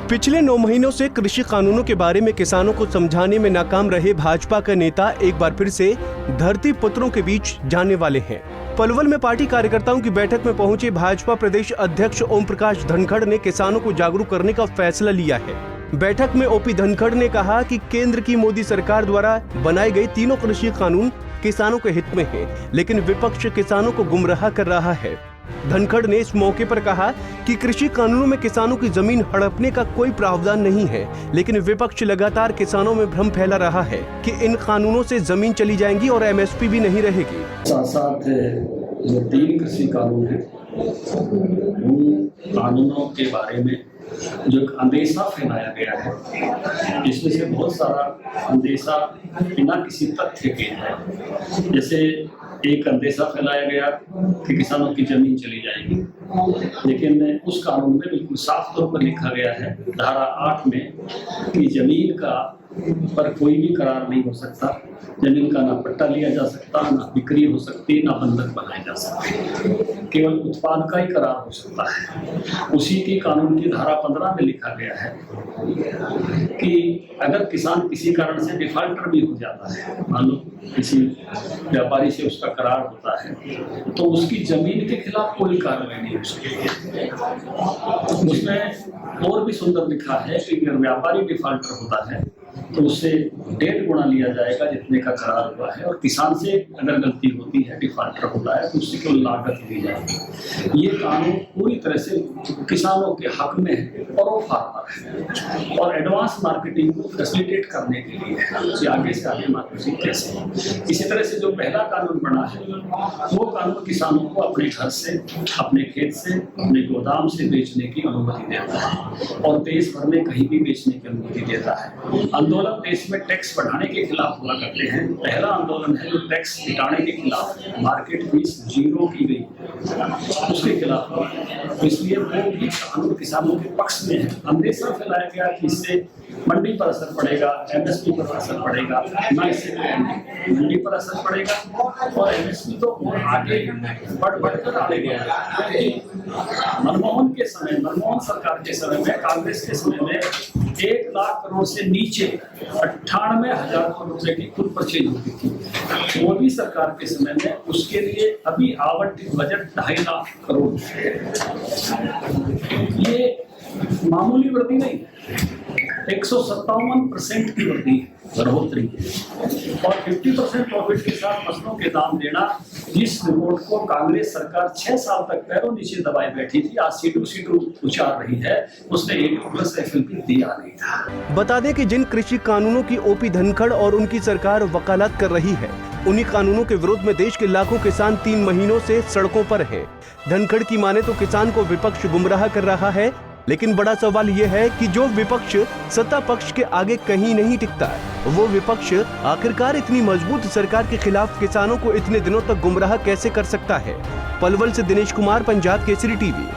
पिछले 9 महीनों से कृषि कानूनों के बारे में किसानों को समझाने में नाकाम रहे भाजपा का नेता एक बार फिर से धरती पुत्रों के बीच जाने वाले हैं। पलवल में पार्टी कार्यकर्ताओं की बैठक में पहुंचे भाजपा प्रदेश अध्यक्ष ओम प्रकाश धनखड़ ने किसानों को जागरूक करने का फैसला लिया है। बैठक में ओपी धनखड़ ने कहा कि केंद्र की मोदी सरकार द्वारा बनाए गए तीनों कृषि कानून किसानों के हित में हैं, लेकिन विपक्ष किसानों को गुमराह कर रहा है। धनखड़ ने इस मौके पर कहा कि कृषि कानूनों में किसानों की जमीन हड़पने का कोई प्रावधान नहीं है, लेकिन विपक्ष लगातार किसानों में भ्रम फैला रहा है कि इन कानूनों से जमीन चली जाएंगी और एमएसपी भी नहीं रहेगी। साथ साथ जो 3 कृषि कानून हैं, उन कानूनों के बारे में जो एक अंदेशा फैलाया गया है, इसमें से बहुत सारा अंदेशा बिना किसी तथ्य के है। जैसे एक अंदेशा फैलाया गया कि किसानों की जमीन चली जाएगी, लेकिन उस कानून में बिल्कुल साफ तौर पर लिखा गया है धारा 8 में कि जमीन का पर कोई भी करार नहीं हो सकता, जमीन का ना पट्टा लिया जा सकता, ना बिक्री हो सकती, ना बंधक बनाए जा सकते, केवल उत्पाद का ही करार हो सकता है। उसी की कानून की धारा 15 में लिखा गया है कि अगर किसान किसी कारण से डिफाल्टर भी हो जाता है, मान लो किसी व्यापारी से उसका करार होता है, तो उसकी जमीन के खिलाफ कोई कार्रवाई नहीं हो सकती। उसमें और भी सुंदर लिखा है कि अगर व्यापारी डिफाल्टर होता है तो उससे 1.5 गुना लिया जाएगा जितने का करार हुआ है, और किसान से अगर गलती होती है, डिफाल्टर होता है, तो उससे केवल लागत दी जाएगी। ये कानून पूरी तरह से किसानों के हक में है और फार्मर है, और एडवांस मार्केटिंग को फैसिलिटेट करने के लिए है, आगे से आगे मार्केटिंग कैसे। इसी तरह से जो पहला कानून बना है, वो कानून किसानों को अपने घर से, अपने खेत से, अपने गोदाम से बेचने की अनुमति देता है, और देश भर में कहीं भी बेचने की अनुमति देता है। आंदोलन देश में टैक्स बढ़ाने के खिलाफ हुआ करते हैं। पहला आंदोलन है जो टैक्स घटाने के खिलाफ, मार्केट फीस 0 की गई, उसके खिलाफ हुआ। इसलिए वो भी कानून किसानों के पक्ष में है। अंदेशा फैलाया गया कि इससे मंडी पर असर पड़ेगा, एमएसपी पर असर पड़ेगा, ना इससे मंडी पर असर पड़ेगा, और एमएसपी तो और आगे बढ़कर आगे मनमोहन सरकार के समय में, कांग्रेस के समय में 1 लाख करोड़ से नीचे 98,000 करोड़ रुपए की कुल परचेज होती थी। मोदी सरकार के समय में उसके लिए अभी आवंटित बजट 2.5 लाख करोड़। ये मामूली वृद्धि नहीं, 157% की वृद्धि बढ़ोतरी, और 50% प्रॉफिट के साथ फसलों के दाम देना, जिस रिपोर्ट को कांग्रेस सरकार 6 साल तक पैरों नीचे दबाए बैठी थी, आज सीटू उछाल रही है, उसने 1+ FLP दिया नहीं था। बता दें कि जिन कृषि कानूनों की ओपी धनखड़ और उनकी सरकार वकालत कर रही है, उन्हीं कानूनों के विरोध में देश के लाखों किसान 3 महीनों से सड़कों पर हैं। धनखड़ की माने तो किसान को विपक्ष गुमराह कर रहा है, लेकिन बड़ा सवाल यह है कि जो विपक्ष सत्ता पक्ष के आगे कहीं नहीं टिकता, वो विपक्ष आखिरकार इतनी मजबूत सरकार के खिलाफ किसानों को इतने दिनों तक गुमराह कैसे कर सकता है। पलवल से दिनेश कुमार, पंजाब केसरी टीवी।